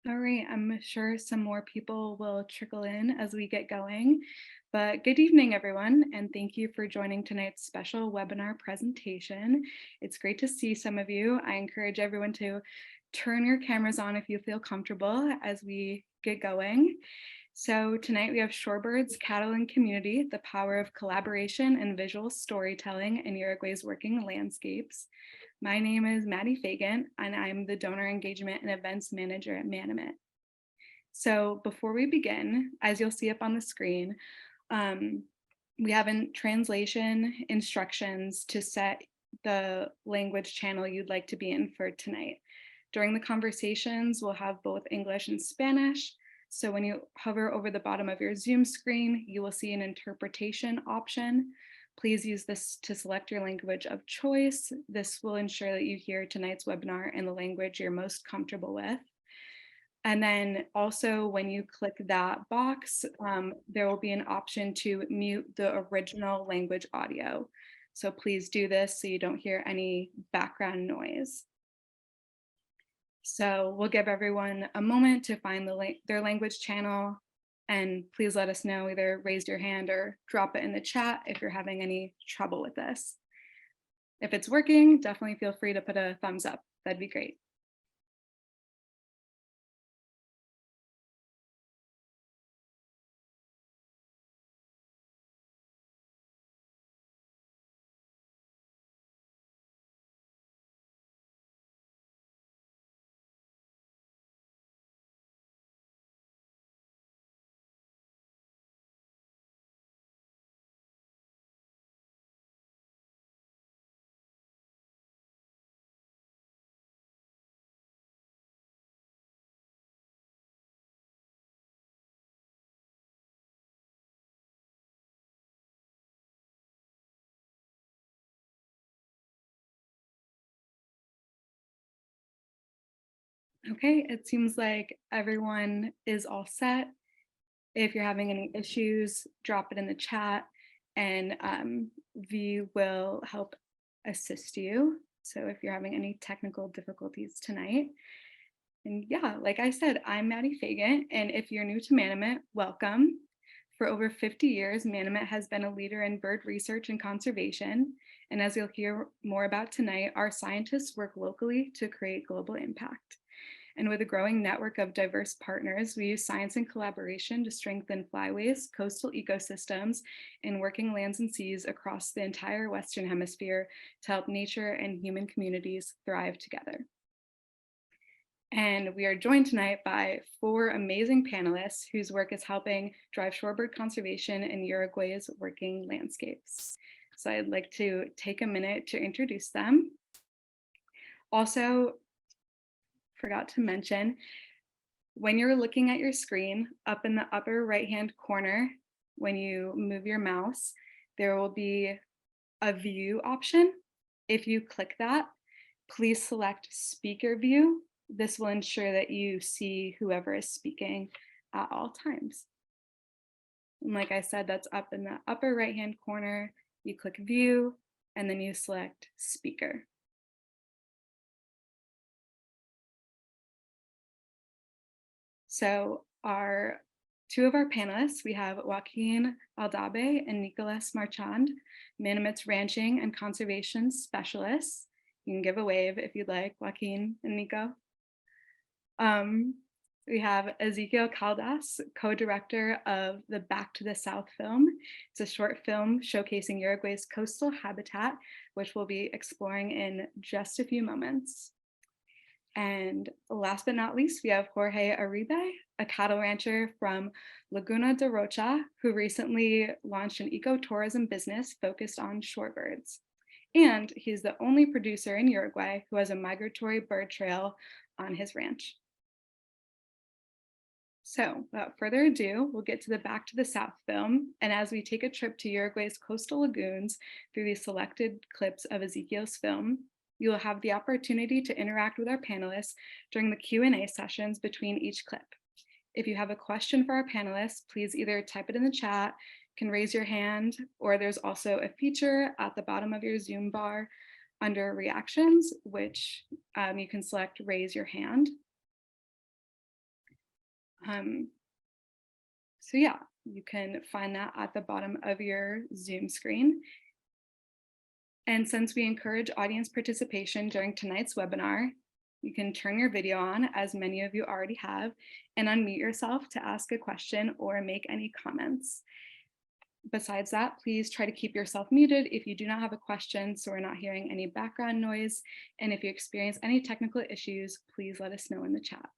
All right, I'm sure some more people will trickle in as we get going. But good evening, everyone, and thank you for joining tonight's special webinar presentation. It's great to see some of you. I encourage everyone to turn your cameras on if you feel comfortable as we get going. So tonight we have Shorebirds, Cattle and Community, the Power of Collaboration and Visual Storytelling in Uruguay's Working Landscapes. My name is Maddie Fagan, and I'm the Donor Engagement and Events Manager at Manomet. So before we begin, as you'll see up on the screen, we have in translation instructions to set the language channel you'd like to be in for tonight. During the conversations, we'll have both English and Spanish. So when you hover over the bottom of your Zoom screen, you will see an interpretation option. Please use this to select your language of choice. This will ensure that you hear tonight's webinar in the language you're most comfortable with. And then also when you click that box, there will be an option to mute the original language audio. So please do this so you don't hear any background noise. So we'll give everyone a moment to find their language channel, and please let us know, either raise your hand or drop it in the chat if you're having any trouble with this. If it's working, definitely feel free to put a thumbs up. That'd be great. Okay, it seems like everyone is all set. If you're having any issues, drop it in the chat and we will help assist you. So if you're having any technical difficulties tonight. And yeah, like I said, I'm Maddie Fagan, and if you're new to Manomet, welcome. For over 50 years, Manomet has been a leader in bird research and conservation. And as you'll hear more about tonight, our scientists work locally to create global impact. And with a growing network of diverse partners, we use science and collaboration to strengthen flyways, coastal ecosystems, and working lands and seas across the entire Western Hemisphere to help nature and human communities thrive together. And we are joined tonight by 4 amazing panelists whose work is helping drive shorebird conservation in Uruguay's working landscapes. So I'd like to take a minute to introduce them. Also, forgot to mention, when you're looking at your screen, up in the upper right-hand corner, when you move your mouse, there will be a view option. If you click that, please select speaker view. This will ensure that you see whoever is speaking at all times. And like I said, that's up in the upper right-hand corner. You click view, and then you select speaker. So two of our panelists, we have Joaquin Aldabe and Nicolas Marchand, Manomet's ranching and conservation specialists. You can give a wave if you'd like, Joaquin and Nico. We have Exequiel Caldas, co-director of the Back to the South film. It's a short film showcasing Uruguay's coastal habitat, which we'll be exploring in just a few moments. And last but not least, we have Jorge Aribe, a cattle rancher from Laguna de Rocha, who recently launched an ecotourism business focused on shorebirds. And he's the only producer in Uruguay who has a migratory bird trail on his ranch. So without further ado, we'll get to the Back to the South film. And as we take a trip to Uruguay's coastal lagoons through these selected clips of Exequiel's film, you will have the opportunity to interact with our panelists during the Q&A sessions between each clip. If you have a question for our panelists, please either type it in the chat, can raise your hand, or there's also a feature at the bottom of your Zoom bar under reactions, which you can select raise your hand. So yeah, you can find that at the bottom of your Zoom screen. And since we encourage audience participation during tonight's webinar, you can turn your video on, as many of you already have, and unmute yourself to ask a question or make any comments. Besides that, please try to keep yourself muted if you do not have a question, so we're not hearing any background noise. And if you experience any technical issues, please let us know in the chat.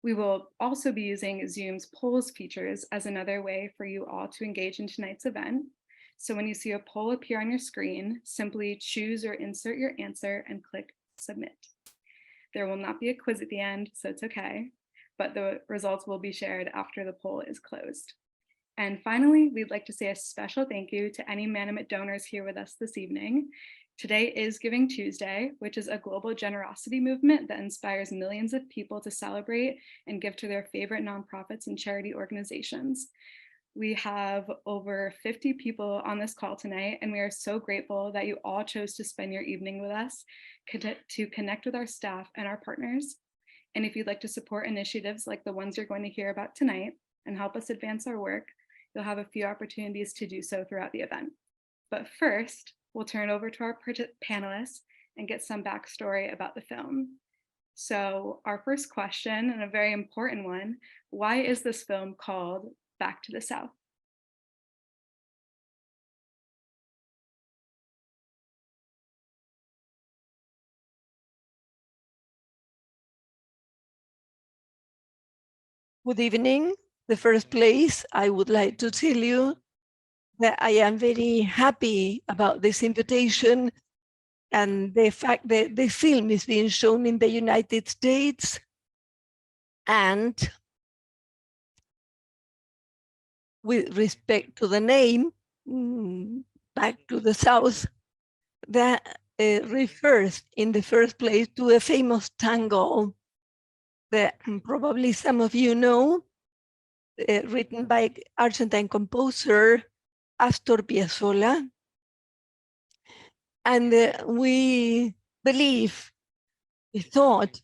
We will also be using Zoom's polls features as another way for you all to engage in tonight's event. So when you see a poll appear on your screen, simply choose or insert your answer and click submit. There will not be a quiz at the end, so it's okay, but the results will be shared after the poll is closed. And finally, we'd like to say a special thank you to any Manomet donors here with us this evening. Today is Giving Tuesday, which is a global generosity movement that inspires millions of people to celebrate and give to their favorite nonprofits and charity organizations. We have over 50 people on this call tonight, and we are so grateful that you all chose to spend your evening with us to connect with our staff and our partners. And if you'd like to support initiatives like the ones you're going to hear about tonight and help us advance our work, you'll have a few opportunities to do so throughout the event. But first, we'll turn it over to our panelists and get some backstory about the film. So our first question, and a very important one, why is this film called Back to the South? Good evening. The first place, I would like to tell you that I am very happy about this invitation and the fact that the film is being shown in the United States. And with respect to the name, Back to the South, that refers in the first place to a famous tango that probably some of you know, written by Argentine composer Astor Piazzolla. And we thought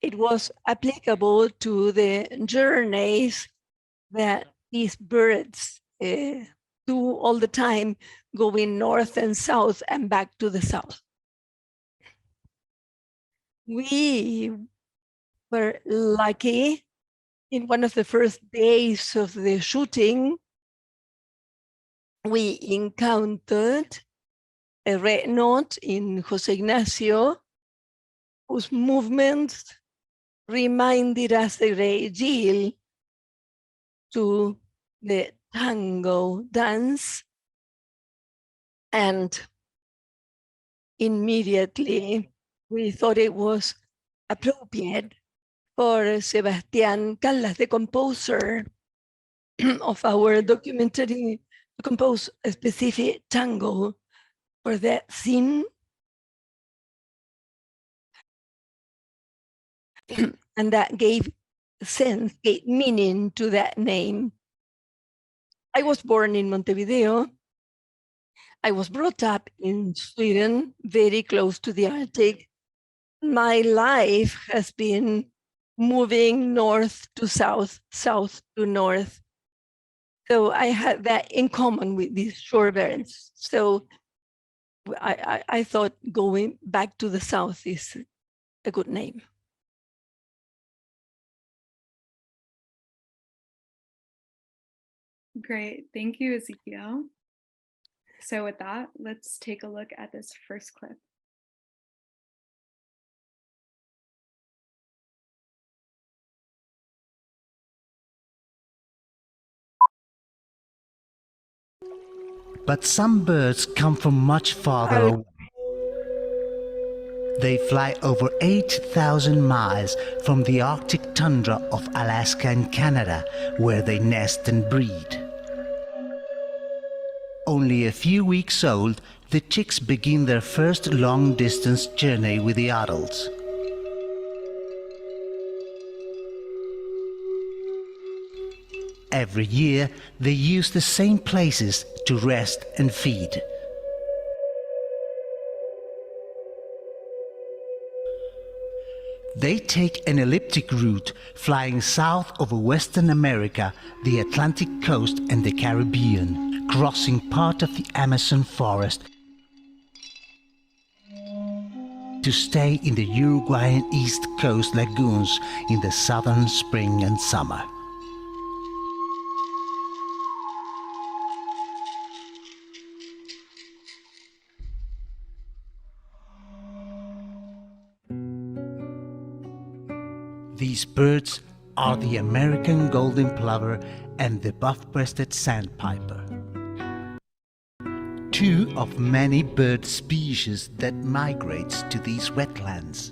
it was applicable to the journeys that these birds do all the time, going north and south and back to the south. We were lucky in one of the first days of the shooting, we encountered a red knot in Jose Ignacio, whose movements reminded us a great deal to the tango dance. And immediately we thought it was appropriate for Exequiel Caldas, the composer of our documentary, to compose a specific tango for that scene. And that gave sense, gave meaning to that name. I was born in Montevideo. I was brought up in Sweden, very close to the Arctic. My life has been moving north to south, south to north. So I had that in common with these shorebirds. So I thought going back to the south is a good name. Great, thank you, Exequiel. So with that, let's take a look at this first clip. But some birds come from much farther away. They fly over 8,000 miles from the Arctic tundra of Alaska and Canada, where they nest and breed. Only a few weeks old, the chicks begin their first long-distance journey with the adults. Every year, they use the same places to rest and feed. They take an elliptic route, flying south over Western America, the Atlantic coast and the Caribbean, crossing part of the Amazon forest to stay in the Uruguayan East Coast lagoons in the southern spring and summer. These birds are the American golden plover and the buff-breasted sandpiper, two of many bird species that migrates to these wetlands.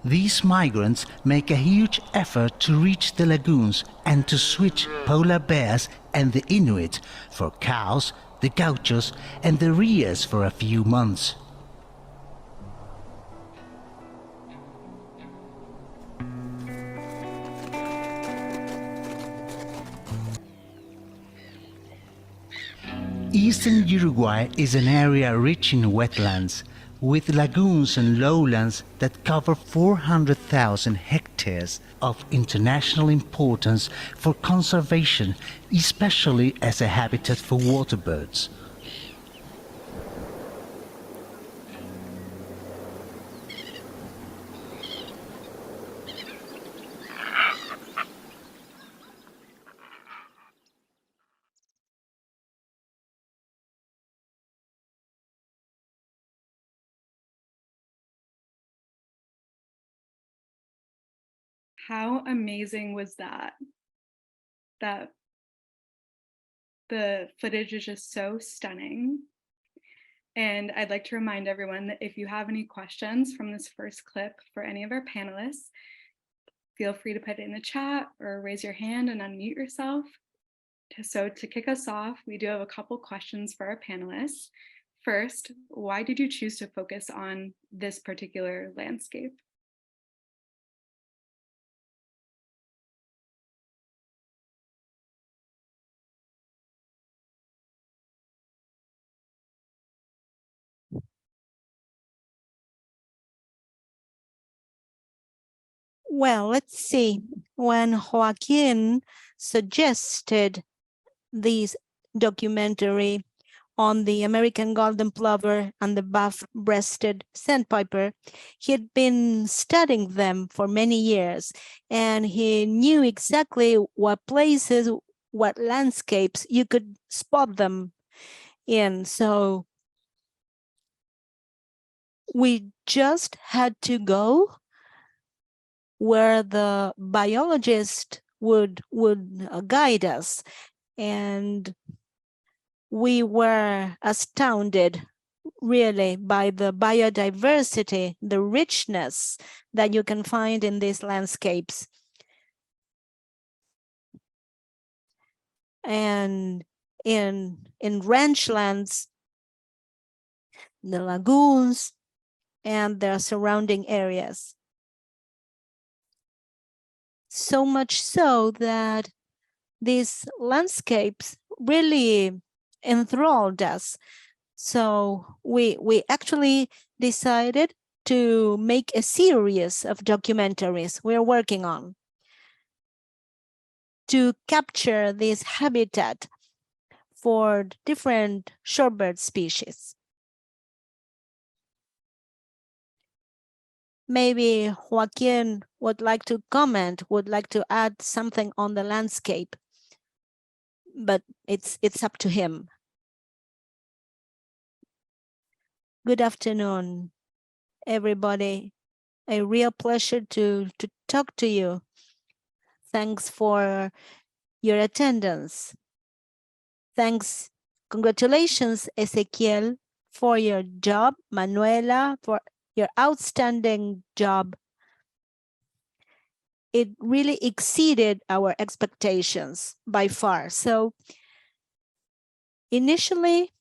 These migrants make a huge effort to reach the lagoons and to switch polar bears and the Inuit for cows, the gauchos and the rheas for a few months. Eastern Uruguay is an area rich in wetlands, with lagoons and lowlands that cover 400,000 hectares of international importance for conservation, especially as a habitat for water birds. How amazing was that? That the footage is just so stunning. And I'd like to remind everyone that if you have any questions from this first clip for any of our panelists, feel free to put it in the chat or raise your hand and unmute yourself. So to kick us off, we do have a couple questions for our panelists. First, why did you choose to focus on this particular landscape? Well, let's see. When Joaquin suggested this documentary on the American golden plover and the buff-breasted sandpiper, he had been studying them for many years, and he knew exactly what places, what landscapes you could spot them in. So we just had to go where the biologist would guide us, and we were astounded really by the biodiversity, the richness that you can find in these landscapes. And in ranchlands, the lagoons and their surrounding areas. So much so that these landscapes really enthralled us. So we actually decided to make a series of documentaries we're working on to capture this habitat for different shorebird species. Maybe Joaquin would like to comment, would like to add something on the landscape, but it's up to him. Good afternoon, everybody. A real pleasure to talk to you. Thanks for your attendance. Thanks, congratulations, Exequiel, for your job, Manuela, for your outstanding job. It really exceeded our expectations by far. So initially,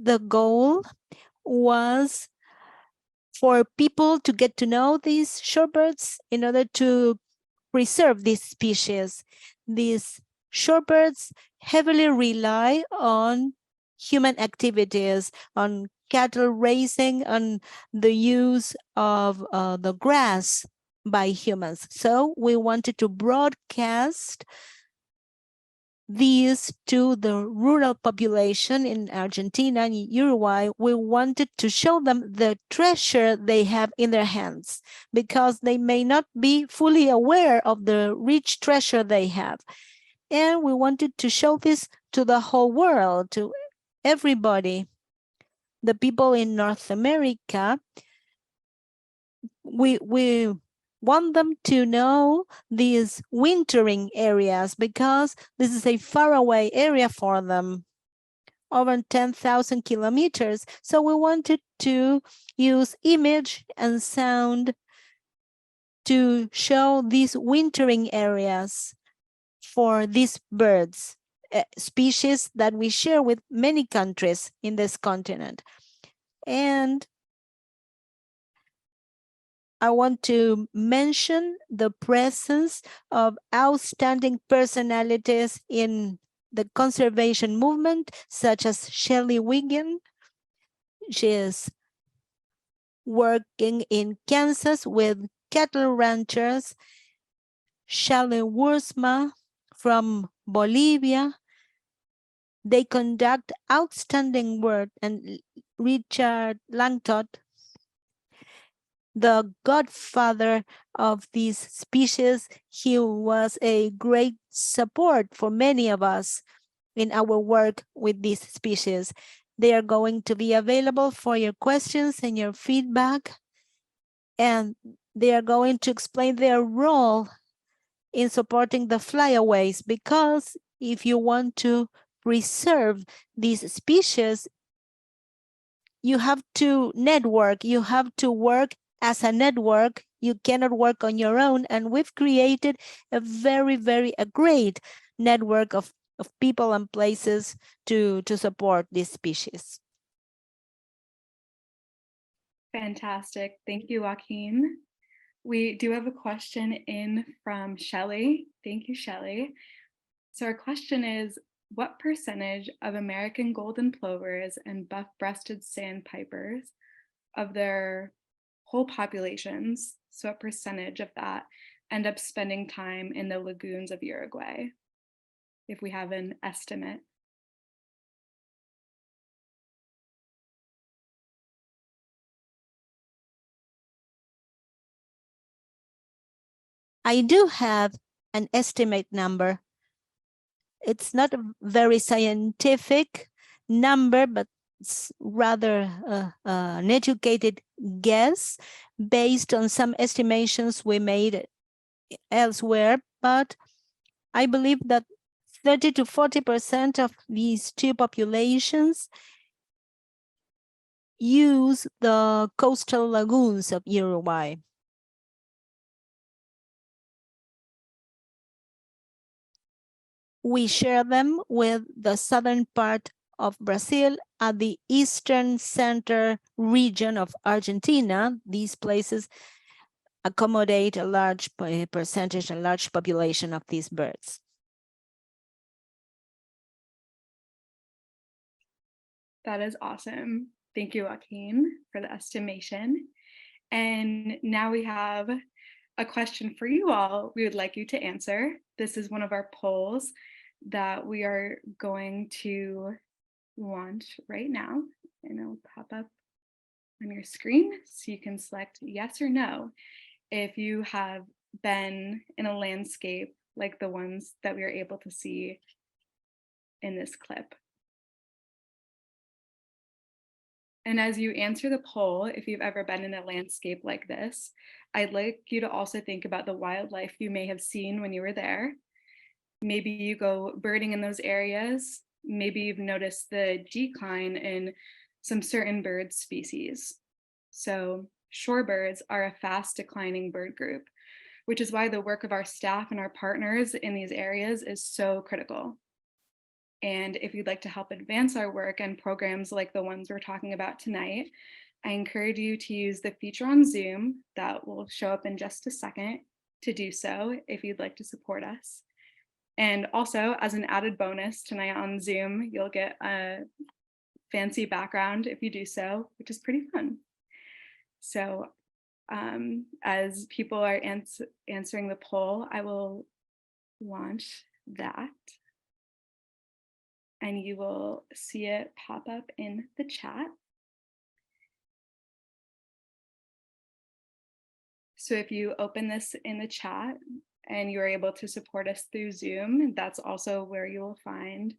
the goal was for people to get to know these shorebirds in order to preserve this species. These shorebirds heavily rely on human activities, on cattle raising, on the use of the grass by humans. So we wanted to broadcast these to the rural population in Argentina and Uruguay. We wanted to show them the treasure they have in their hands, because they may not be fully aware of the rich treasure they have. And we wanted to show this to the whole world, to everybody. The people in North America, we want them to know these wintering areas, because this is a faraway area for them, over 10,000 kilometers. So we wanted to use image and sound to show these wintering areas for these birds, species that we share with many countries in this continent. And I want to mention the presence of outstanding personalities in the conservation movement, such as Shelley Wiggin. She is working in Kansas with cattle ranchers. Shelley Wurzma from Bolivia. They conduct outstanding work. And Richard Langtot, the godfather of these species, he was a great support for many of us in our work with these species. They are going to be available for your questions and your feedback, and they are going to explain their role in supporting the flyaways, because if you want to preserve these species, you have to network, you have to work as a network. You cannot work on your own, and we've created a very great network of people and places to support these species. Fantastic. Thank you, Joaquin. We do have a question in from Shelley. Thank you, Shelley. So our question is, what percentage of American golden plovers and buff-breasted sandpipers of their whole populations, so what percentage of that, end up spending time in the lagoons of Uruguay, if we have an estimate? I do have an estimate number. It's not a very scientific number, but it's rather an educated guess based on some estimations we made elsewhere. But I believe that 30 to 40% of these two populations use the coastal lagoons of Uruguay. We share them with the southern part of Brazil and the eastern center region of Argentina. These places accommodate a large percentage, a large population of these birds. That is awesome. Thank you, Joaquin, for the estimation. And now we have a question for you all we would like you to answer. This is one of our polls that we are going to launch right now, and it'll pop up on your screen so you can select yes or no if you have been in a landscape like the ones that we are able to see in this clip. And as you answer the poll, if you've ever been in a landscape like this, I'd like you to also think about the wildlife you may have seen when you were there. Maybe you go birding in those areas. Maybe you've noticed the decline in some certain bird species. So shorebirds are a fast declining bird group, which is why the work of our staff and our partners in these areas is so critical. And if you'd like to help advance our work and programs like the ones we're talking about tonight, I encourage you to use the feature on Zoom that will show up in just a second to do so if you'd like to support us. And also, as an added bonus tonight on Zoom, you'll get a fancy background if you do so, which is pretty fun. So as people are answering the poll, I will launch that. And you will see it pop up in the chat. So if you open this in the chat and you're able to support us through Zoom, that's also where you will find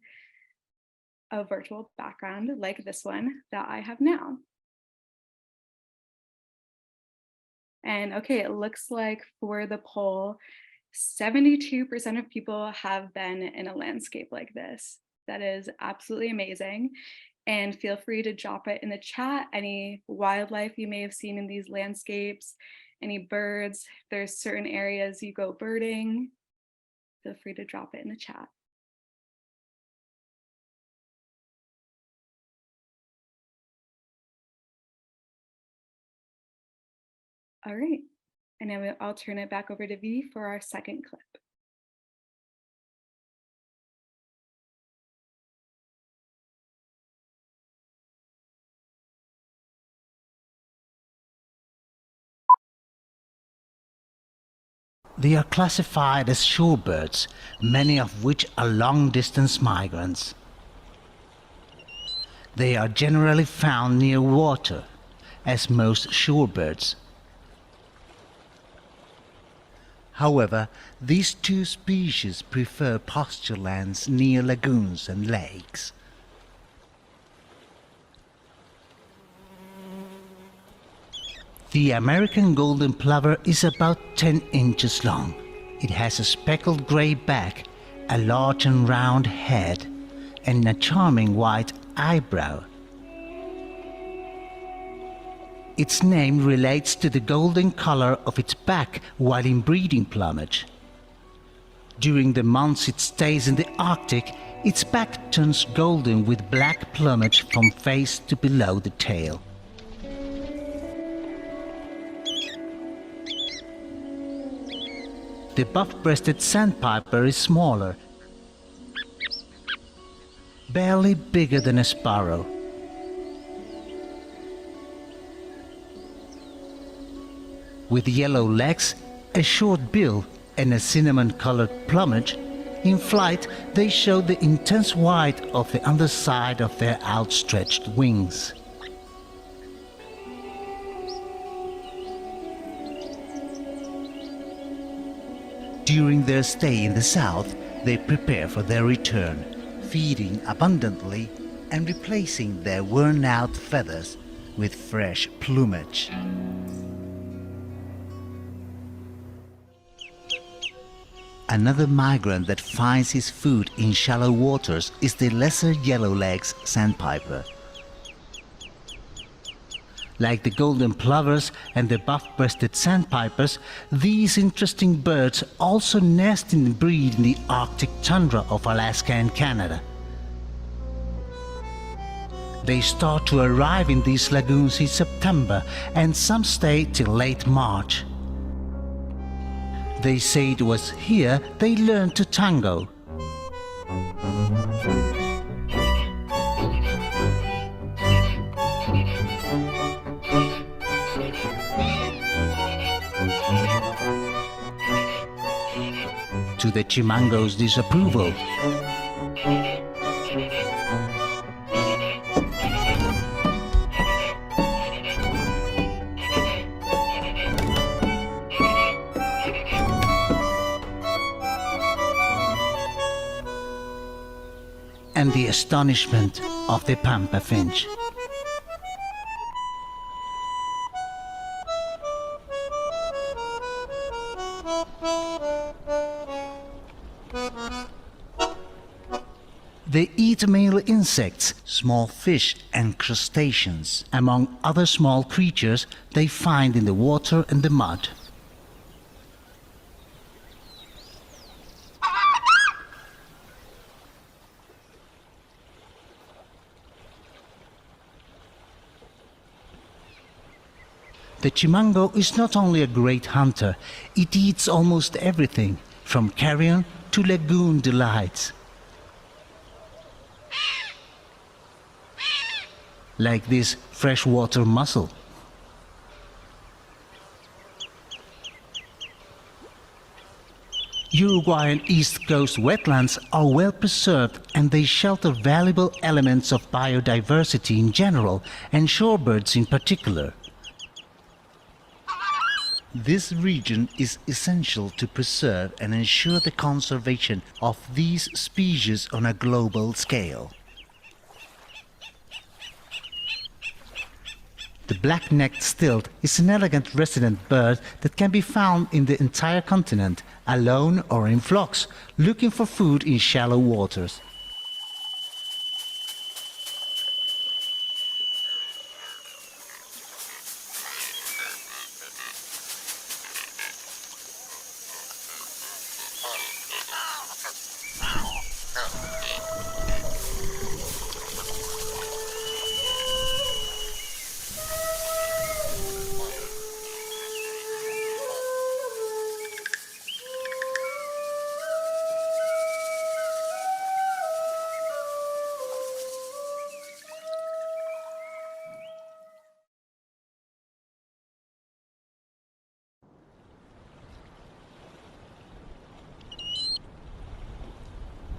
a virtual background like this one that I have now. And okay, it looks like for the poll, 72% of people have been in a landscape like this. That is absolutely amazing. And feel free to drop it in the chat, any wildlife you may have seen in these landscapes, any birds, if there's certain areas you go birding, feel free to drop it in the chat. All right, and then I'll turn it back over to V for our second clip. They are classified as shorebirds, many of which are long-distance migrants. They are generally found near water, as most shorebirds. However, these two species prefer pasture lands near lagoons and lakes. The American golden plover is about 10 inches long. It has a speckled grey back, a large and round head, and a charming white eyebrow. Its name relates to the golden color of its back while in breeding plumage. During the months it stays in the Arctic, its back turns golden with black plumage from face to below the tail. The buff-breasted sandpiper is smaller, barely bigger than a sparrow. With yellow legs, a short bill, and a cinnamon-colored plumage, in flight they show the intense white of the underside of their outstretched wings. During their stay in the south, they prepare for their return, feeding abundantly and replacing their worn-out feathers with fresh plumage. Another migrant that finds his food in shallow waters is the lesser yellowlegs sandpiper. Like the golden plovers and the buff-breasted sandpipers, these interesting birds also nest and breed in the Arctic tundra of Alaska and Canada. They start to arrive in these lagoons in September, and some stay till late March. They say it was here they learned to tango. To the chimango's disapproval. And the astonishment of the pampa finch. They eat male insects, small fish and crustaceans, among other small creatures they find in the water and the mud. The chimango is not only a great hunter, it eats almost everything, from carrion to lagoon delights. Like this freshwater mussel. Uruguayan East Coast wetlands are well preserved and they shelter valuable elements of biodiversity in general and shorebirds in particular. This region is essential to preserve and ensure the conservation of these species on a global scale. The black-necked stilt is an elegant resident bird that can be found in the entire continent, alone or in flocks, looking for food in shallow waters.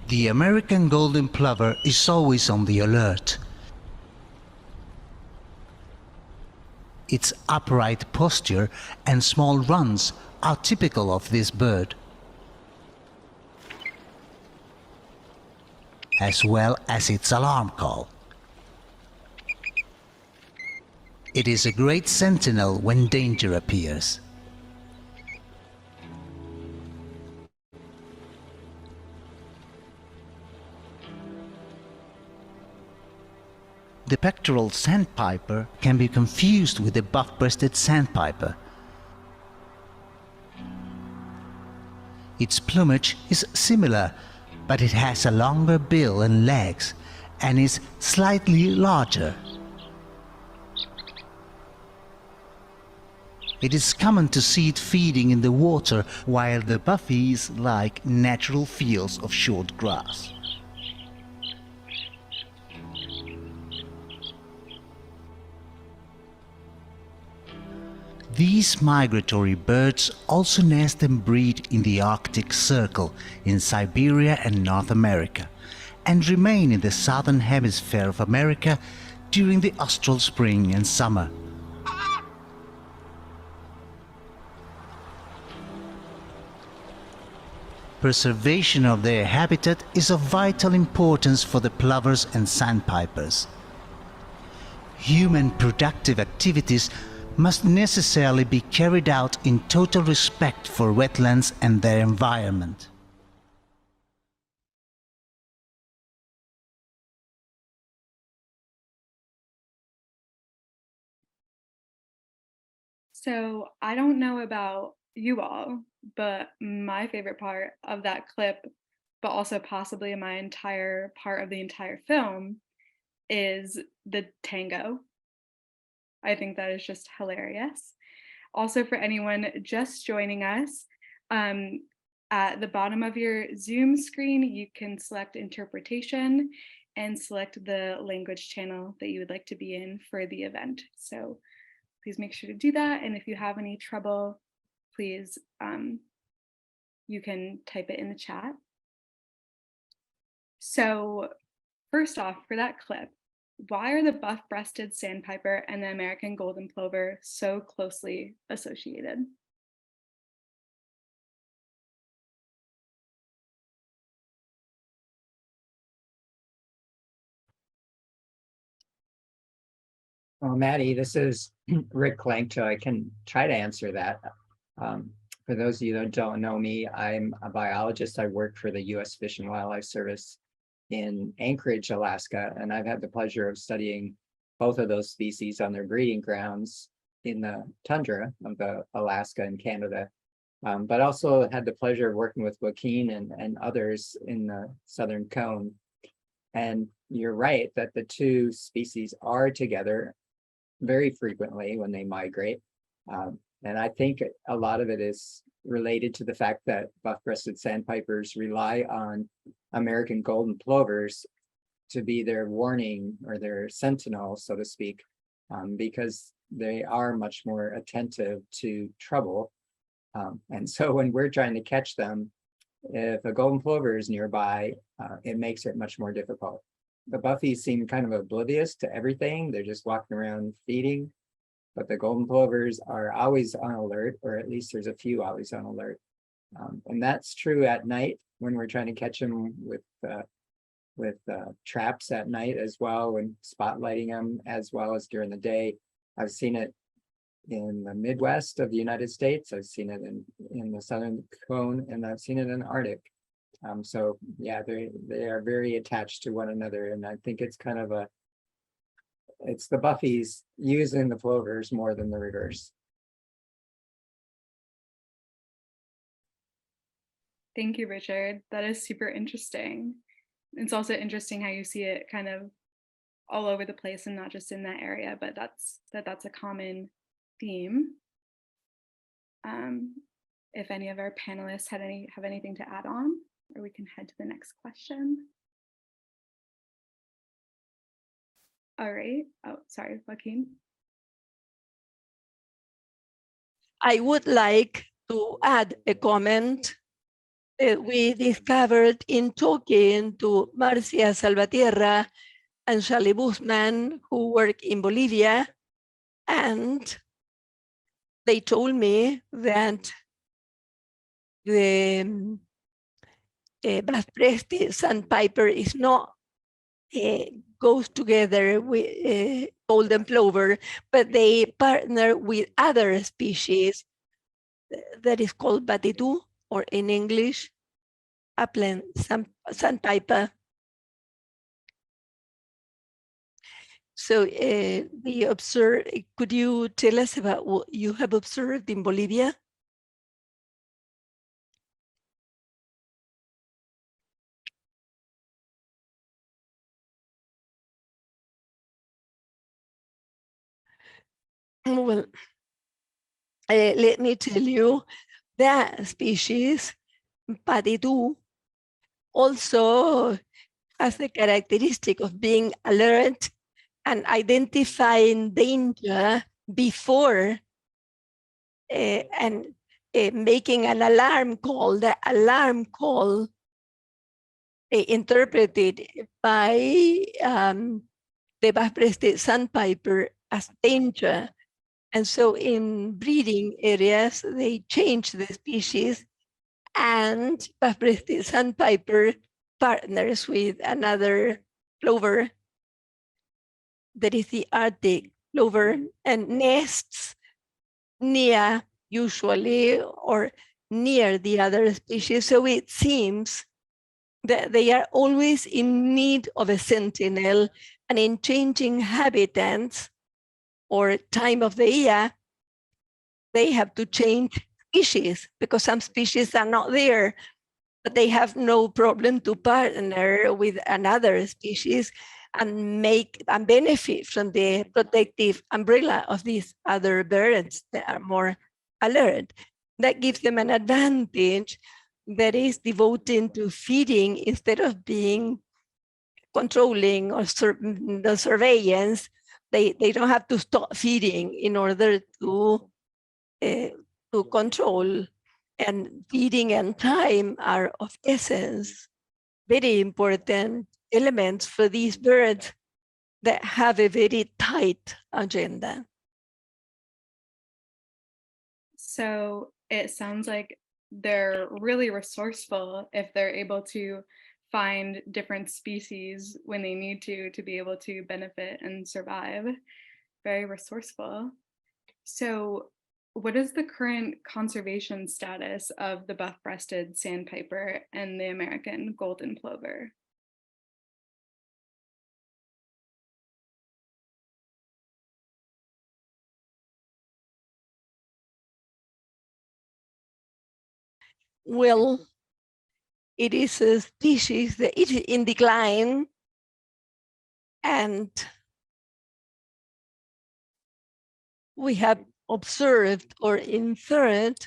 The American golden plover is always on the alert. Its upright posture and small runs are typical of this bird, as well as its alarm call. It is a great sentinel when danger appears. The pectoral sandpiper can be confused with the buff-breasted sandpiper. Its plumage is similar, but it has a longer bill and legs and is slightly larger. It is common to see it feeding in the water, while the buffies like natural fields of short grass. These migratory birds also nest and breed in the Arctic Circle in Siberia and North America, and remain in the southern hemisphere of America during the austral spring and summer. Preservation of their habitat is of vital importance for the plovers and sandpipers. Human productive activities must necessarily be carried out in total respect for wetlands and their environment. So I don't know about you all, but my favorite part of that clip, but also possibly my entire part of the entire film, is the tango. I think that is just hilarious. Also, for anyone just joining us, at the bottom of your Zoom screen, you can select interpretation and select the language channel that you would like to be in for the event. So please make sure to do that. And if you have any trouble, please, you can type it in the chat. So first off, for that clip, why are the buff-breasted sandpiper and the American golden plover so closely associated? Well, Maddie, this is Rick Clankto. I can try to answer that. For those of you that don't know me, I'm a biologist. I work for the U.S. Fish and Wildlife Service in Anchorage, Alaska, and I've had the pleasure of studying both of those species on their breeding grounds in the tundra of the Alaska and Canada, but also had the pleasure of working with Joaquin and others in the Southern Cone. And you're right that the two species are together very frequently when they migrate. And I think a lot of it is related to the fact that buff-breasted sandpipers rely on American golden plovers to be their warning or their sentinel, so to speak, because they are much more attentive to trouble. And so when we're trying to catch them, if a golden plover is nearby, it makes it much more difficult. The buffies seem kind of oblivious to everything. They're just walking around feeding, but the golden plovers are always on alert, or at least there's a few always on alert. And that's true at night when we're trying to catch them with traps at night as well, and spotlighting them, as well as during the day. I've seen it in the Midwest of the United States. I've seen it in the Southern Cone, and I've seen it in the Arctic. So yeah, they are very attached to one another, and I think it's kind of it's the buffies using the plovers more than the reverse. Thank you, Richard. That is super interesting. It's also interesting how you see it kind of all over the place and not just in that area, but that's a common theme. If any of our panelists have anything to add on, or we can head to the next question. All right. Oh, sorry, Joaquin. I would like to add a comment that we discovered in talking to Marcia Salvatierra and Charlie Busman, who work in Bolivia, and they told me that the buff-breasted sandpiper is not goes together with golden plover, but they partner with other species that is called batitu, or in English, upland sandpiper. So they observe. Could you tell us about what you have observed in Bolivia? Well, let me tell you, that species, Patitu, also has the characteristic of being alert and identifying danger before and making an alarm call. The alarm call interpreted by the buff-breasted sandpiper as danger. And so in breeding areas, they change the species, and buff-breasted sandpiper partners with another plover that is the Arctic plover, and nests near, usually, or near the other species. So it seems that they are always in need of a sentinel, and in changing habitats or time of the year, they have to change species because some species are not there, but they have no problem to partner with another species and benefit from the protective umbrella of these other birds that are more alert. That gives them an advantage that is devoted to feeding instead of being controlling or the surveillance. They don't have to stop feeding in order to control, and feeding and time are of essence, very important elements for these birds that have a very tight agenda. So it sounds like they're really resourceful if they're able to find different species when they need to be able to benefit and survive. Very resourceful. So what is the current conservation status of the buff-breasted sandpiper and the American golden plover? Well, it is a species that is in decline, and we have observed or inferred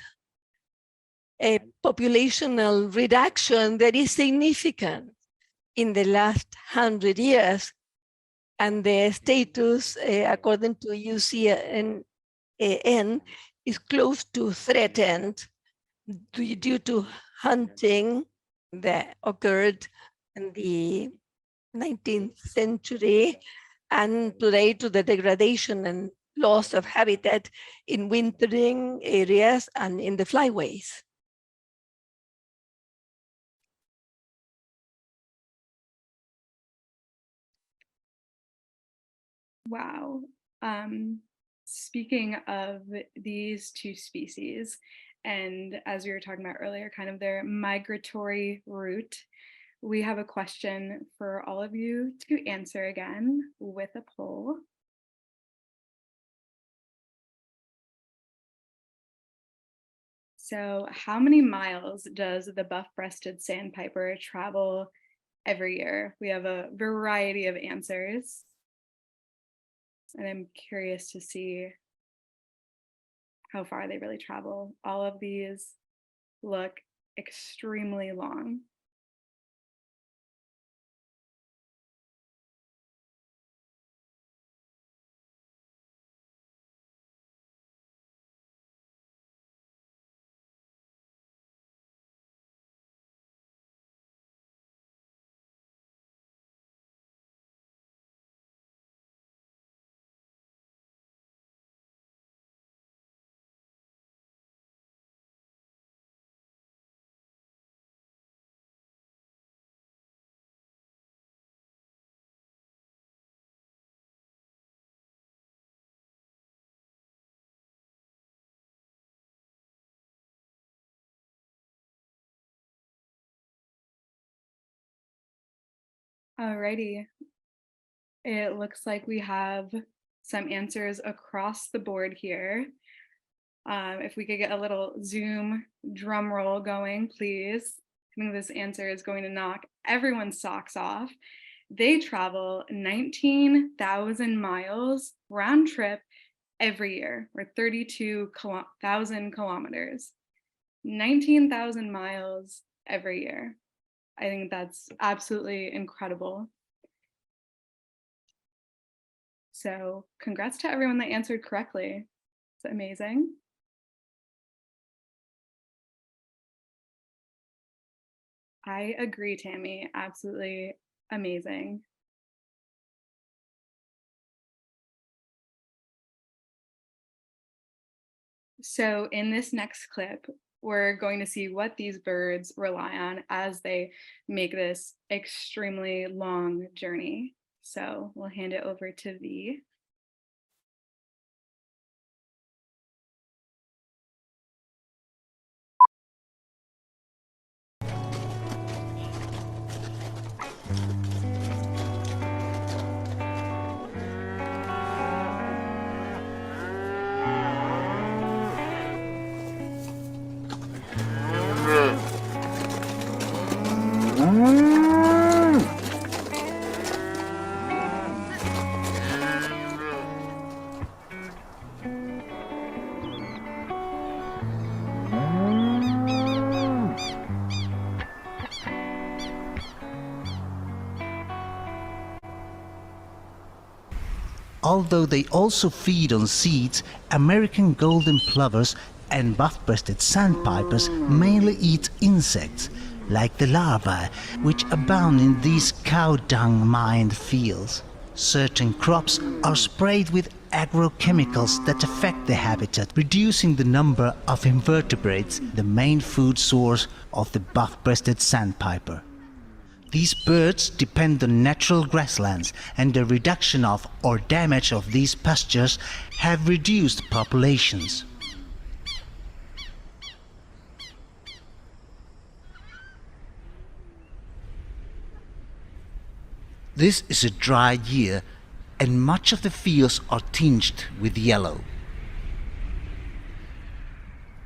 a populational reduction that is significant in the last 100 years. And the status, according to UCN, is close to threatened due to hunting that occurred in the 19th century, and today to the degradation and loss of habitat in wintering areas and in the flyways. Wow. Speaking of these two species, and as we were talking about earlier, kind of their migratory route, we have a question for all of you to answer again with a poll. So how many miles does the buff-breasted sandpiper travel every year? We have a variety of answers, and I'm curious to see how far they really travel. All of these look extremely long. Alrighty, it looks like we have some answers across the board here. If we could get a little Zoom drum roll going, please. I think this answer is going to knock everyone's socks off. They travel 19,000 miles round trip every year, or 32,000 kilometers. 19,000 miles every year. I think that's absolutely incredible. So congrats to everyone that answered correctly. It's amazing. I agree, Tammy. Absolutely amazing. So in this next clip, we're going to see what these birds rely on as they make this extremely long journey. So we'll hand it over to V. Although they also feed on seeds, American golden plovers and buff-breasted sandpipers mainly eat insects, like the larvae, which abound in these cow dung-mined fields. Certain crops are sprayed with agrochemicals that affect the habitat, reducing the number of invertebrates, the main food source of the buff-breasted sandpiper. These birds depend on natural grasslands, and the reduction of or damage of these pastures have reduced populations. This is a dry year, and much of the fields are tinged with yellow.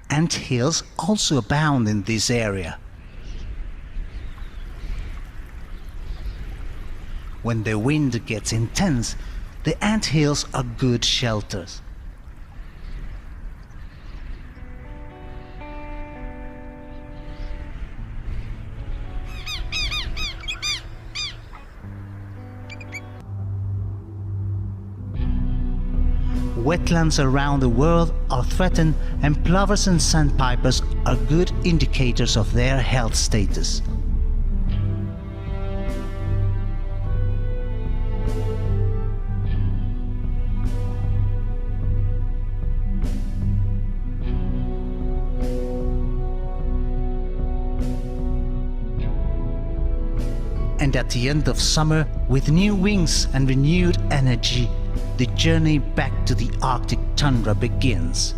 Anthills also abound in this area. When the wind gets intense, the anthills are good shelters. Wetlands around the world are threatened, and plovers and sandpipers are good indicators of their health status. And at the end of summer, with new wings and renewed energy, the journey back to the Arctic tundra begins.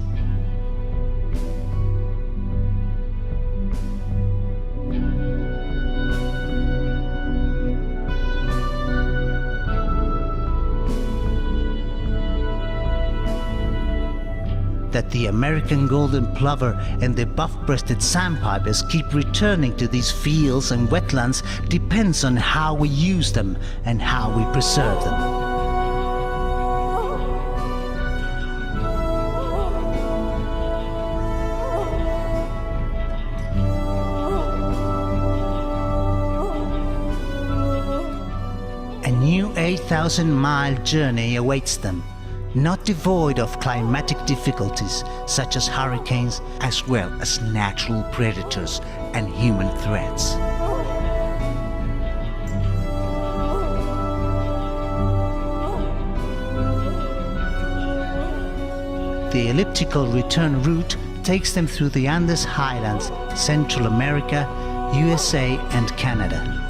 That the American golden plover and the buff-breasted sandpipers keep returning to these fields and wetlands depends on how we use them and how we preserve them. A new 8,000-mile journey awaits them, not devoid of climatic difficulties such as hurricanes, as well as natural predators and human threats. The elliptical return route takes them through the Andes highlands, Central America, USA and Canada.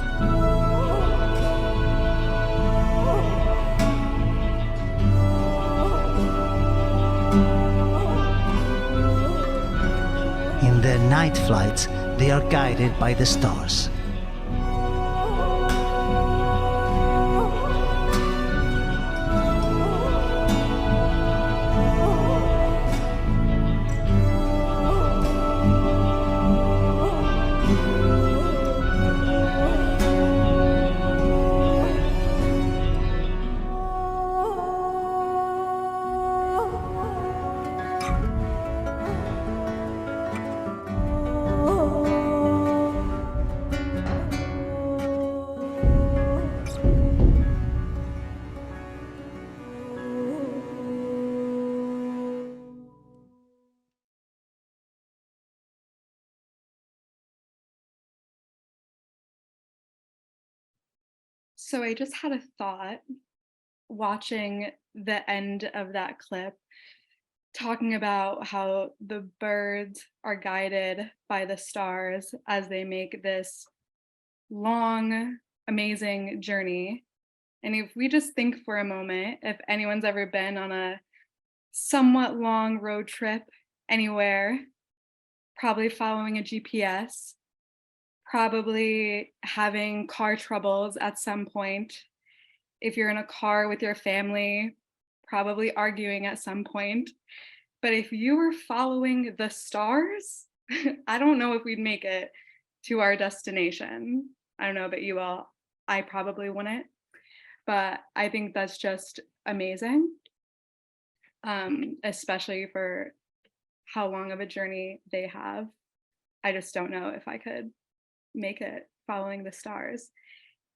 In their night flights, they are guided by the stars. So I just had a thought watching the end of that clip, talking about how the birds are guided by the stars as they make this long, amazing journey. And if we just think for a moment, if anyone's ever been on a somewhat long road trip anywhere, probably following a GPS, probably having car troubles at some point. If you're in a car with your family, probably arguing at some point. But if you were following the stars, I don't know if we'd make it to our destination. I don't know about you all. I probably wouldn't. But I think that's just amazing, especially for how long of a journey they have. I just don't know if I could make it following the stars.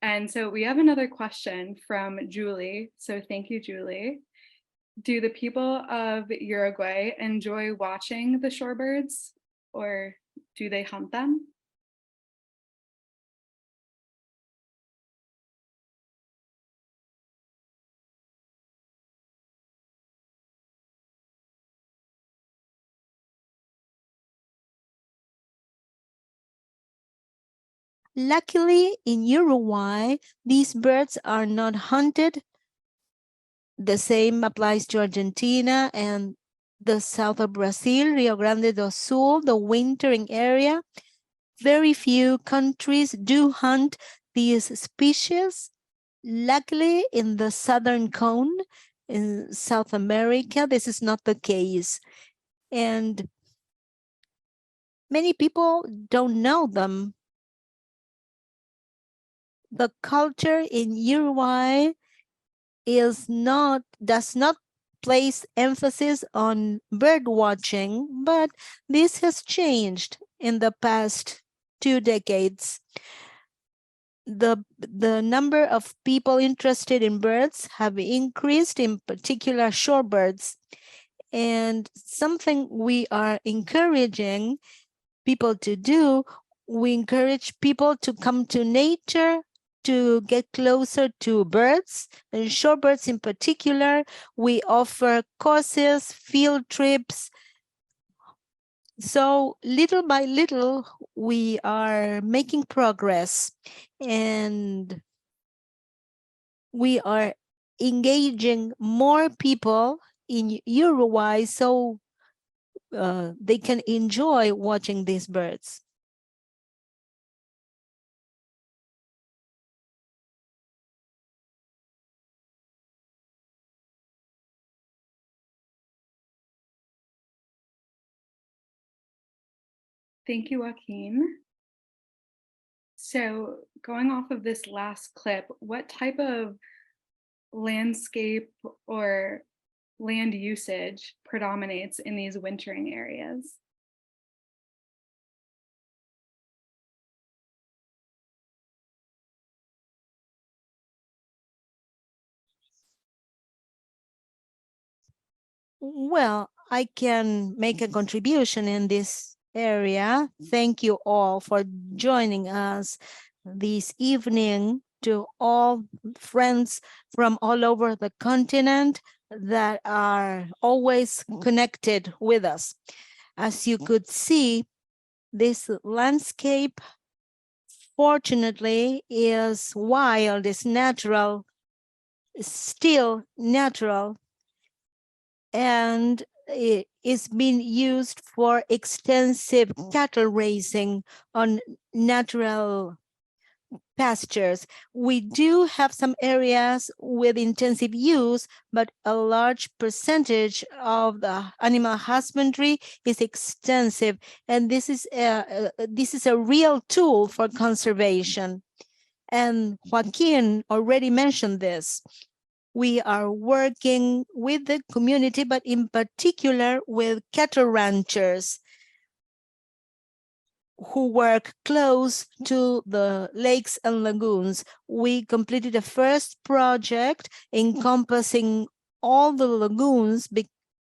And so we have another question from Julie. So thank you, Julie. Do the people of Uruguay enjoy watching the shorebirds, or do they hunt them? Luckily, in Uruguay, these birds are not hunted. The same applies to Argentina and the south of Brazil, Rio Grande do Sul, the wintering area. Very few countries do hunt these species. Luckily, in the southern cone in South America, this is not the case. And many people don't know them. The culture in Uruguay does not place emphasis on bird watching, but this has changed in the past 2 decades. the number of people interested in birds have increased, in particular shorebirds. And something we are encouraging people to do, we encourage people to come to nature to get closer to birds and shorebirds in particular. We offer courses, field trips. So little by little, we are making progress, and we are engaging more people in Uruguay so they can enjoy watching these birds. Thank you, Joaquin. So going off of this last clip, what type of landscape or land usage predominates in these wintering areas? Well, I can make a contribution in this area. Thank you all for joining us this evening, to all friends from all over the continent that are always connected with us. As you could see, this landscape, fortunately, is wild, is natural, still natural, and it is being used for extensive cattle raising on natural pastures. We do have some areas with intensive use, but a large percentage of the animal husbandry is extensive, and this is a real tool for conservation. And Joaquin already mentioned this. We are working with the community, but in particular with cattle ranchers who work close to the lakes and lagoons. We completed a first project encompassing all the lagoons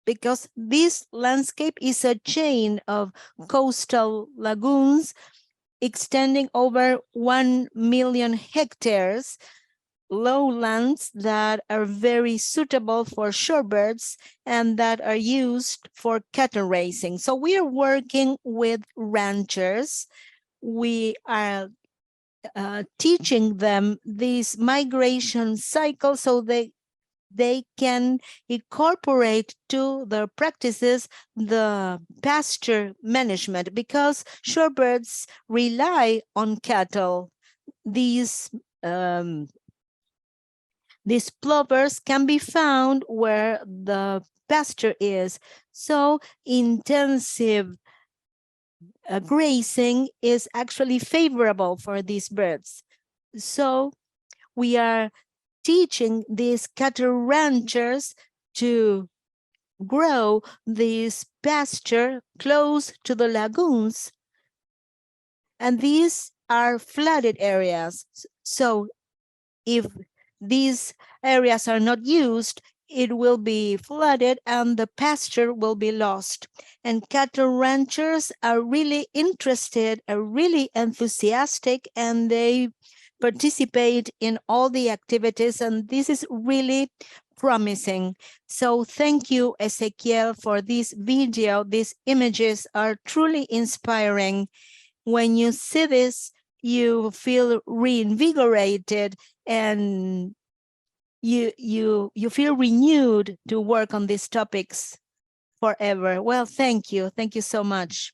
because this landscape is a chain of coastal lagoons extending over 1 million hectares, lowlands that are very suitable for shorebirds and that are used for cattle raising. So we are working with ranchers. We are teaching them this migration cycle so they can incorporate to their practices the pasture management, because shorebirds rely on cattle. These plovers can be found where the pasture is. So intensive grazing is actually favorable for these birds. So we are teaching these cattle ranchers to grow this pasture close to the lagoons. And these are flooded areas. So if these areas are not used, it will be flooded and the pasture will be lost. And cattle ranchers are really interested, are really enthusiastic, and they participate in all the activities, and this is really promising. So thank you, Exequiel, for this video. These images are truly inspiring. When you see this, you feel reinvigorated and you feel renewed to work on these topics forever. Well, thank you. Thank you so much.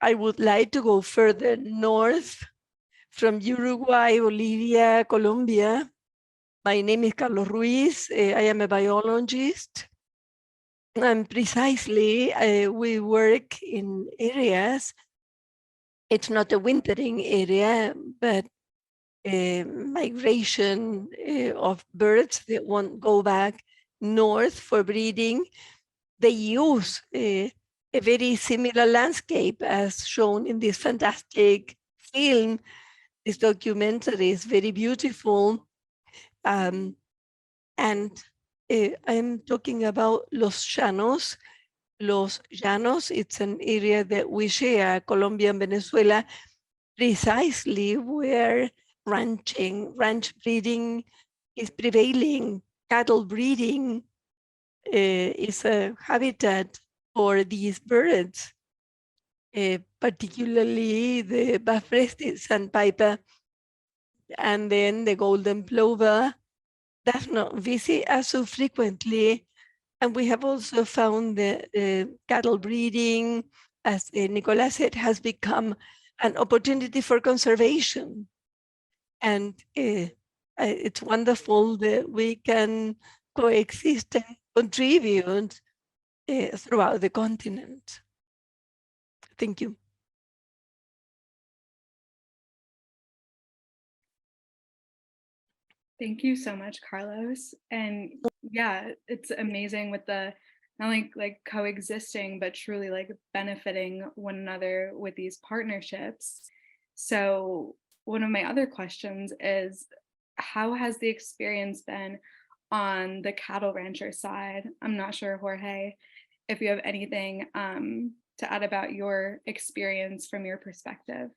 I would like to go further north from Uruguay, Bolivia, Colombia. My name is Carlos Ruiz. I am a biologist. And precisely, we work in areas. It's not a wintering area, but migration of birds that won't go back north for breeding. They use a very similar landscape as shown in this fantastic film. This documentary is very beautiful. And I'm talking about Los Llanos. Los Llanos, it's an area that we share, Colombia and Venezuela, precisely where ranch breeding is prevailing. Cattle breeding is a habitat for these birds, particularly the buff-breasted sandpiper, and then the golden plover does not visit us so frequently. And we have also found that cattle breeding, as Nicolas said, has become an opportunity for conservation. And it's wonderful that we can coexist and contribute throughout the continent. Thank you. Thank you so much, Carlos. And yeah, it's amazing with the not only like coexisting, but truly like benefiting one another with these partnerships. So one of my other questions is, how has the experience been on the cattle rancher side? I'm not sure, Jorge, if you have anything to add about your experience from your perspective.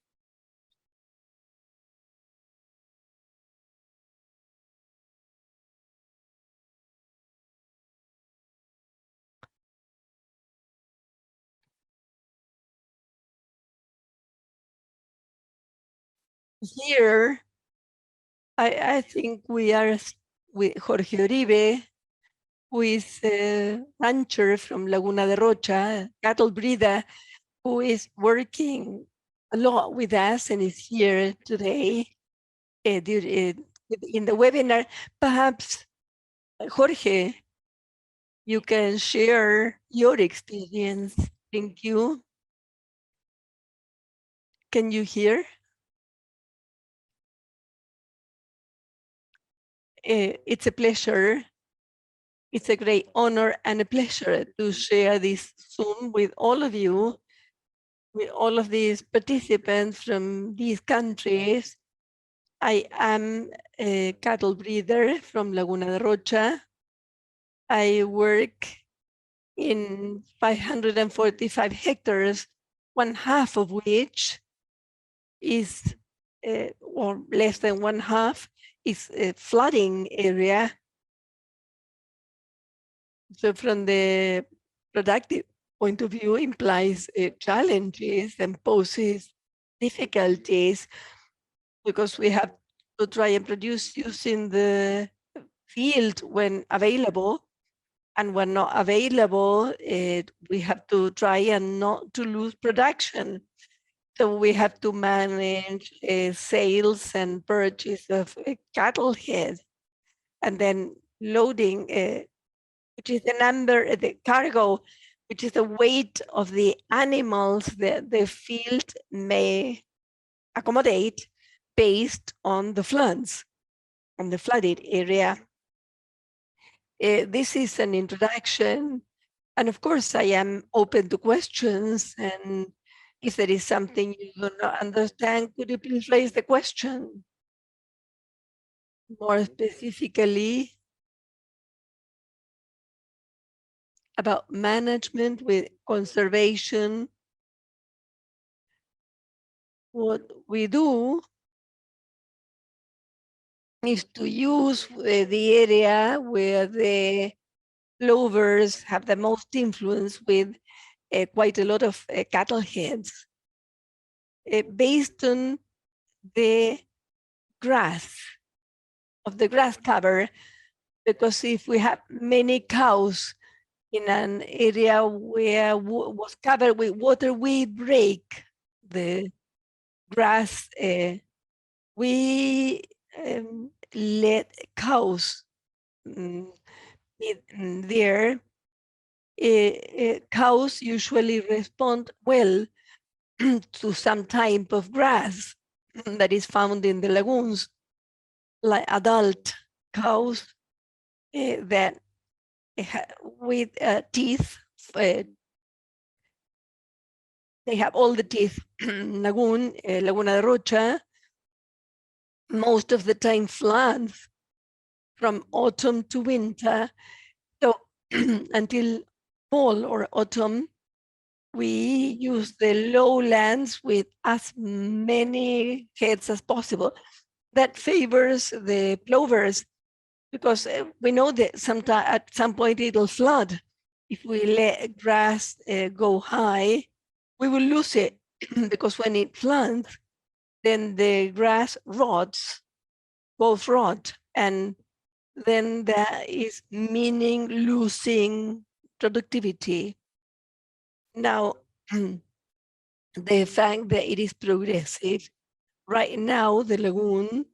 Here, I think we are with Jorge Uribe, who is a rancher from Laguna de Rocha, cattle breeder, who is working a lot with us and is here today in the webinar. Perhaps, Jorge, you can share your experience. Thank you. Can you hear? It's a pleasure. It's a great honor and a pleasure to share this Zoom with all of you, with all of these participants from these countries. I am a cattle breeder from Laguna de Rocha. I work in 545 hectares, one half of which is, or less than one half, is a flooding area. So from the productive point of view, implies challenges and poses difficulties, because we have to try and produce using the field when available, and when not available, we have to try and not to lose production. So we have to manage sales and purchase of cattle head, and then loading, which is the number, the cargo, which is the weight of the animals that the field may accommodate based on the floods, on the flooded area. This is an introduction, and of course I am open to questions, and if there is something you do not understand, could you please raise the question? More specifically, about management with conservation. What we do is to use the area where the plovers have the most influence with quite a lot of cattle heads, based on the grass, of the grass cover, because if we have many cows in an area where was covered with water, we break the grass, we let cows eat there. Cows usually respond well to some type of grass that is found in the lagoons, like adult cows that with teeth. They have all the teeth. Laguna de Rocha, most of the time floods from autumn to winter. So until fall or autumn, we use the lowlands with as many heads as possible. That favors the plovers because we know that at some point it'll flood. If we let grass go high, we will lose it because when it floods, then the grass both rot, and then that is meaning losing productivity. Now, the fact that it is progressive, right now the lagoon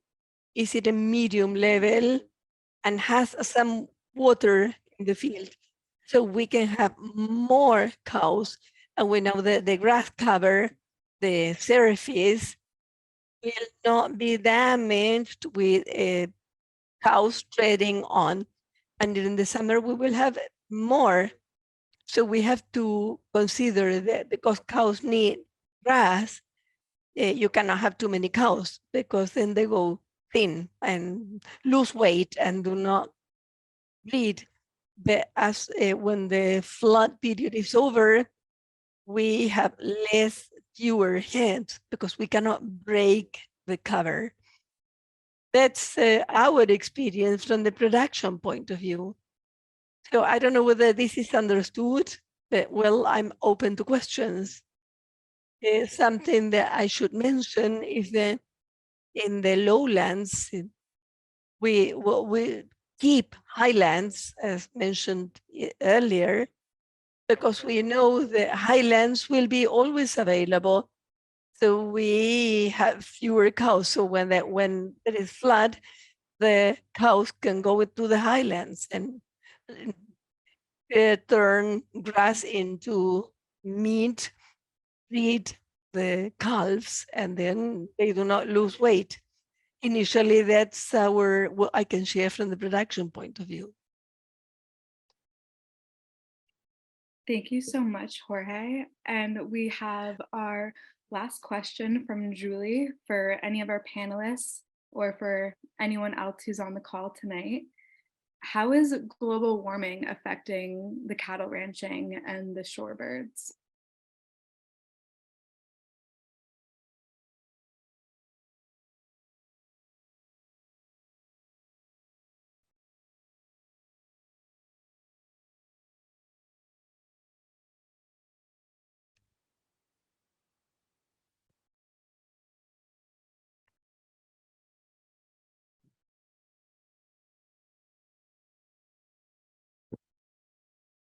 is at a medium level and has some water in the field. So we can have more cows. And we know that the grass cover, the surface, will not be damaged with cows treading on. And in the summer, we will have more. So we have to consider that because cows need grass, you cannot have too many cows because then they go thin and lose weight and do not breed. But as when the flood period is over, we have fewer heads because we cannot break the cover. That's our experience from the production point of view. So I don't know whether this is understood, but well, I'm open to questions. Something that I should mention is that in the lowlands, we keep highlands, as mentioned earlier, because we know that highlands will be always available. So we have fewer cows. So when there is flood, the cows can go to the highlands and turn grass into meat, feed the calves, and then they do not lose weight. Initially, that's what I can share from the production point of view. Thank you so much, Jorge. And we have our last question from Julie for any of our panelists or for anyone else who's on the call tonight. How is global warming affecting the cattle ranching and the shorebirds?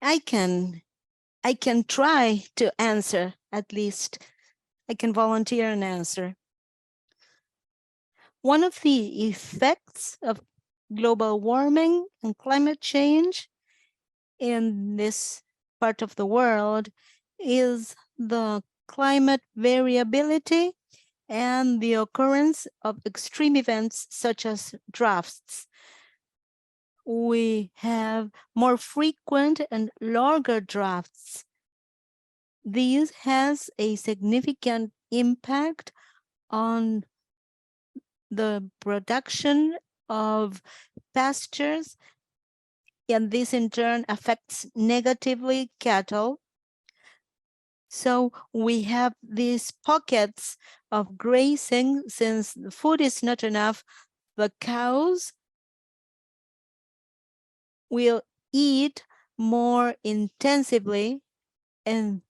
I can try to answer, at least. I can volunteer an answer. One of the effects of global warming and climate change in this part of the world is the climate variability and the occurrence of extreme events such as droughts. We have more frequent and longer droughts. This has a significant impact on the production of pastures, and this in turn affects negatively cattle. So we have these pockets of grazing. Since the food is not enough, the cows will eat more intensively, and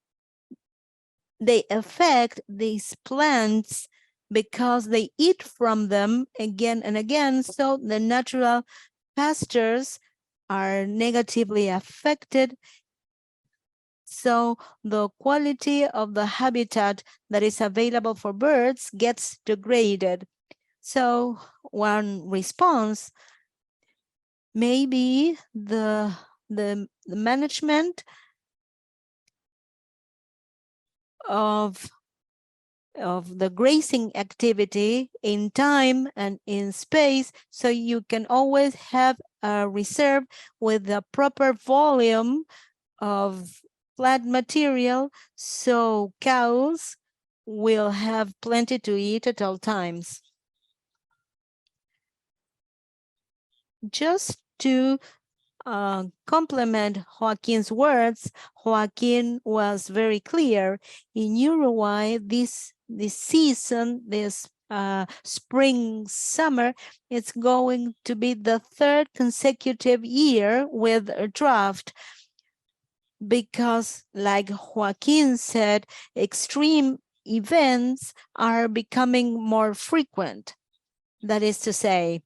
they affect these plants because they eat from them again and again. So the natural pastures are negatively affected. So the quality of the habitat that is available for birds gets degraded. So one response may be the management of the grazing activity in time and in space, so you can always have a reserve with the proper volume of plant material, so cows will have plenty to eat at all times. Just to complement Joaquin's words, Joaquin was very clear. In Uruguay, this season, this spring, summer, it's going to be the third consecutive year with a drought, because, like Joaquin said, extreme events are becoming more frequent. That is to say,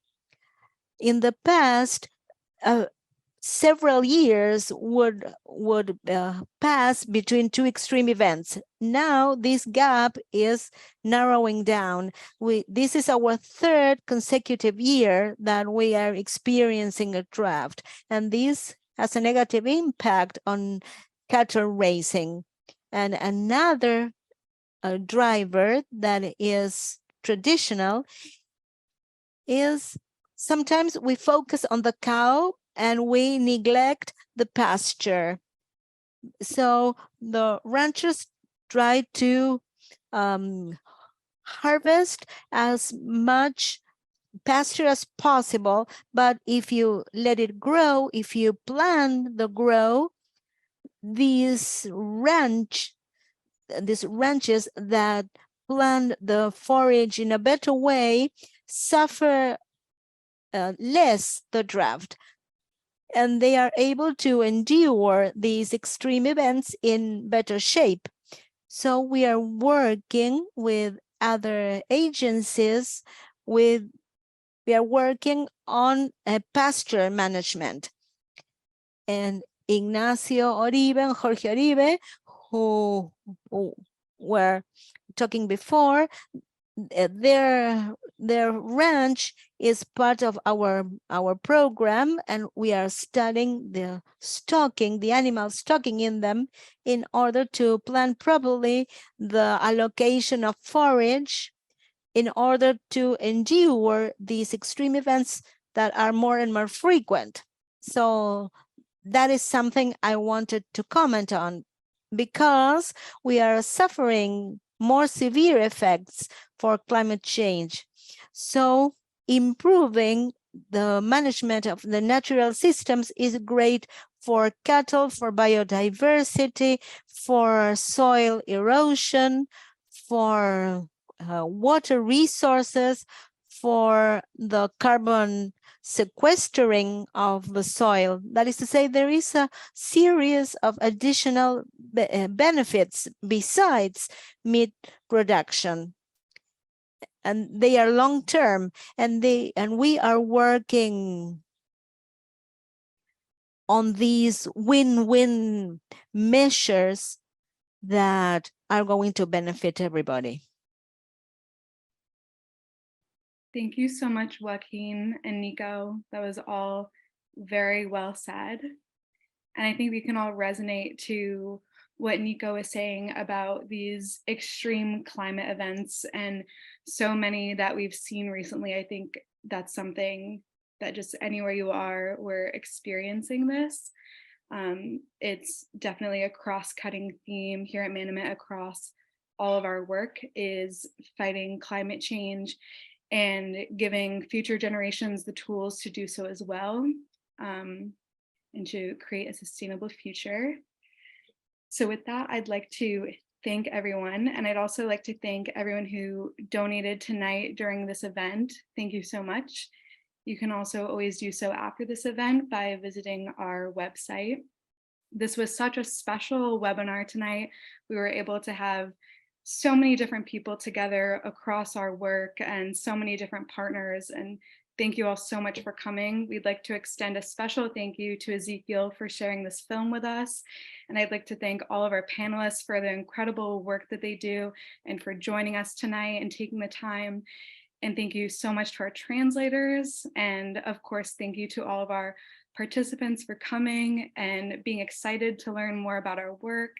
in the past, several years would pass between two extreme events. Now this gap is narrowing down. This is our third consecutive year that we are experiencing a drought, and this has a negative impact on cattle raising. And another driver that is traditional is sometimes we focus on the cow and we neglect the pasture. So the ranchers try to harvest as much pasture as possible, but if you let it grow, if you plant the grow, these ranches that plant the forage in a better way suffer less the drought, and they are able to endure these extreme events in better shape. So we are working with other agencies, we are working on a pasture management. And Ignacio Oribe and Jorge Oribe, who were talking before, their ranch is part of our program, and we are studying the animal stocking in them in order to plan properly the allocation of forage in order to endure these extreme events that are more and more frequent. So that is something I wanted to comment on, because we are suffering more severe effects for climate change. So improving the management of the natural systems is great for cattle, for biodiversity, for soil erosion, for water resources, for the carbon sequestering of the soil. That is to say, there is a series of additional benefits besides meat production, and they are long-term, and we are working on these win-win measures that are going to benefit everybody. Thank you so much, Joaquin and Nico. That was all very well said. And I think we can all resonate to what Nico is saying about these extreme climate events, and so many that we've seen recently. I think that's something that just anywhere you are, we're experiencing this. It's definitely a cross-cutting theme here at Manomet across all of our work, is fighting climate change and giving future generations the tools to do so as well, and to create a sustainable future. So with that, I'd like to thank everyone, and I'd also like to thank everyone who donated tonight during this event. Thank you so much. You can also always do so after this event by visiting our website. This was such a special webinar tonight. We were able to have so many different people together across our work, and so many different partners, and Thank you all so much for coming. We'd like to extend a special thank you to Exequiel for sharing this film with us. And I'd like to thank all of our panelists for the incredible work that they do and for joining us tonight and taking the time. And thank you so much to our translators. And of course, thank you to all of our participants for coming and being excited to learn more about our work.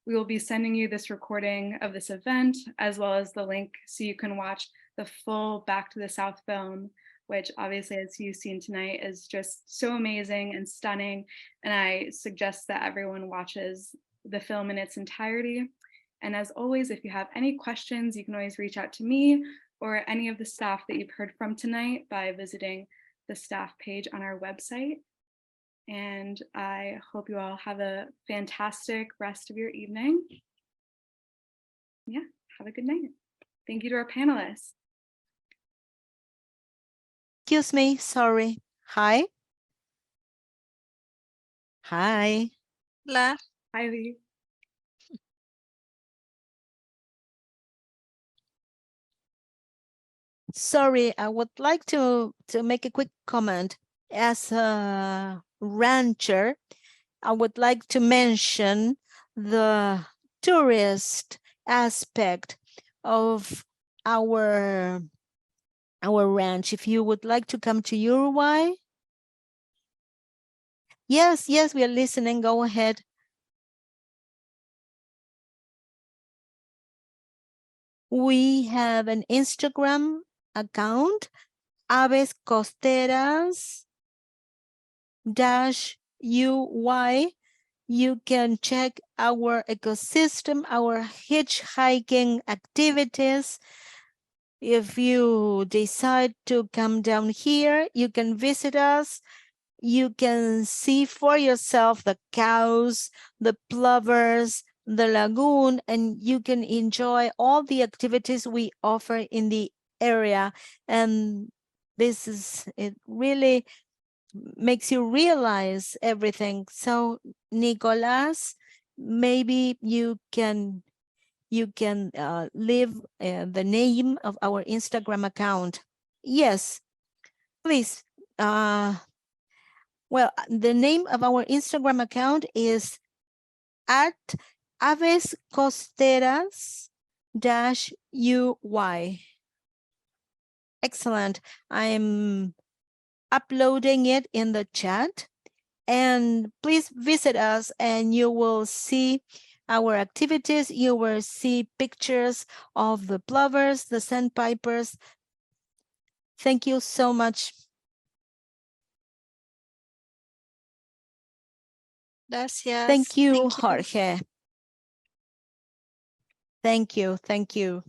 We will be sending you this recording of this event, as well as the link so you can watch the full Back to the South film, which obviously, as you've seen tonight, is just so amazing and stunning. And I suggest that everyone watches the film in its entirety. And as always, if you have any questions, you can always reach out to me or any of the staff that you've heard from tonight by visiting the staff page on our website. And I hope you all have a fantastic rest of your evening. Yeah, have a good night. Thank you to our panelists. Excuse me, sorry. Hi. Hi. La. Hi, Lee. Sorry, I would like to make a quick comment. As a rancher, I would like to mention the tourist aspect of our ranch. If you would like to come to Uruguay. Yes, we are listening. Go ahead. We have an Instagram account, Aves Costeras -UY. You can check our ecosystem, our hitchhiking activities. If you decide to come down here, you can visit us. You can see for yourself the cows, the plovers, the lagoon, and you can enjoy all the activities we offer in the area. And it really makes you realize everything. So Nicolas, maybe you can leave the name of our Instagram account. Yes, please. Well, the name of our Instagram account is @avescosteras-uy. Excellent. I'm uploading it in the chat, and please visit us and you will see our activities. You will see pictures of the plovers, the sandpipers. Thank you so much. Gracias. Thank you, Jorge. Thank you. Thank you.